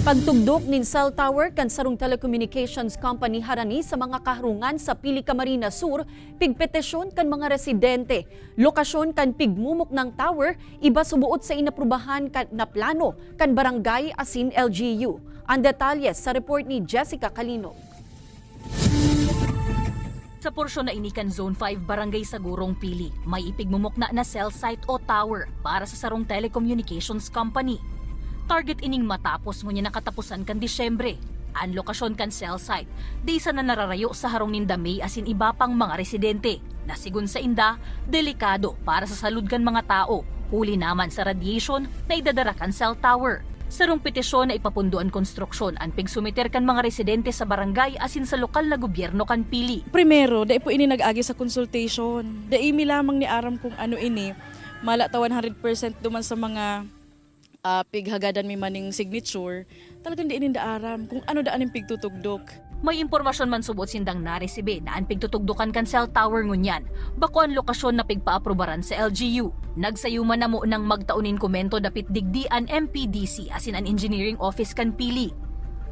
Pagtugdok nin cell tower kan sarong telecommunications company harani sa mga kaharungan sa Pili Camarines Sur, pigpetisyon kan mga residente. Lokasyon kan pigmumok ng tower, iba subuot sa inaprubahan kan na plano kan barangay asin LGU. Ang detalye sa report ni Jessica Calino. Sa porsyon na inikan Zone 5 Barangay Sagurong Pili, may ipigmumok na cell site o tower para sa sarong telecommunications company. Target ining matapos ngunya nakatapusan kan Disyembre. Ang lokasyon kan cell site, di isa na nararayo sa harong nindamay asin iba pang mga residente na sigun sa inda, delikado para sa salud kan mga tao, huli naman sa radiation na idadara kan cell tower. Sarong petisyon na ipapunduan konstruksyon ang pigsumiter kan mga residente sa barangay asin sa lokal na gobyerno kan Pili. Primero, dai po ini nag-agi sa consultation. Dai mi lamang ni aram kung ano ini, mala ta 100% duman sa mga pighagadan mi maning signature, talagang diinin da aram kung ano daan yung pigtutugdok. May impormasyon man subot sindang naresibe na ang pigtutugdukan kan cell tower ngunyan, bako ang lokasyon na pigpaaprobaran sa LGU. Nagsayuman na mo ng magtaunin komento dapit digdi an MPDC asin an engineering office kan Pili.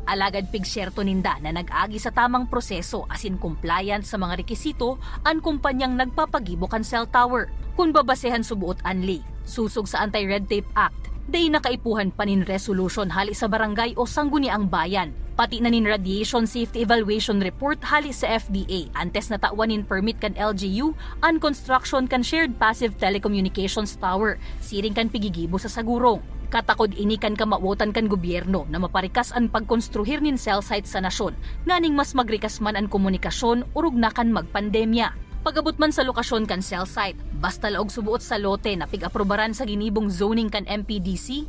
Alagad pigsyerto ninda na nag-agi sa tamang proseso asin compliant sa mga rekisito ang kumpanyang nagpapagibo kan cell tower. Kung babasehan subuot anli, susog sa Anti-Red Tape Act, day nakaipuhan panin resolution hali sa barangay o sangguniang bayan. Pati na nin Radiation Safety Evaluation Report hali sa FDA antes na tawanin permit kan LGU ang construction kan Shared Passive Telecommunications Tower siring kan pigigibo sa Sagurong. Katakod ini kan kamawotan kan gobyerno na maparikas ang pagkonstruhir nin cell site sa nasyon nganing mas magrikas man ang komunikasyon urug na kan magpandemya. Pagabot man sa lokasyon kan cell site, basta laog subuot sa lote na pig-aprobaran sa ginibong zoning kan MPDC,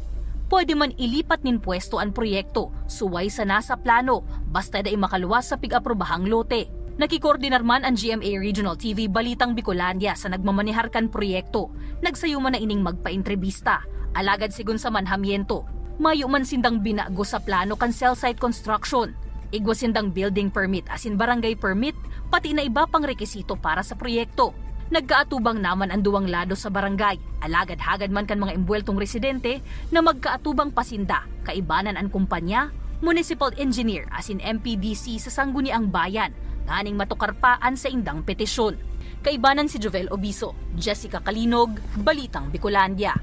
pwede man ilipat nin pwesto ang proyekto, suway sa nasa plano, basta dai makaluwas sa pig-aprobahang lote. Nakikoordinar man ang GMA Regional TV Balitang Bicolandia sa nagmamanihar kan proyekto, nagsayuman na ining magpa-entrevista, alagad sigun sa manhamiento. Mayo man sindang binago sa plano kan cell site construction. Igwa sindang building permit asin barangay permit, pati na iba pang rekisito para sa proyekto. Nagkaatubang naman ang duwang lado sa barangay, alagad-hagad man kan mga imbueltong residente na magkaatubang pasinda, kaibanan ang kumpanya, municipal engineer asin MPDC sa sangguniang bayan, nganing matukarpaan sa indang petisyon. Kaibanan si Jovel Obiso, Jessica Calinog, Balitang Bicolandia.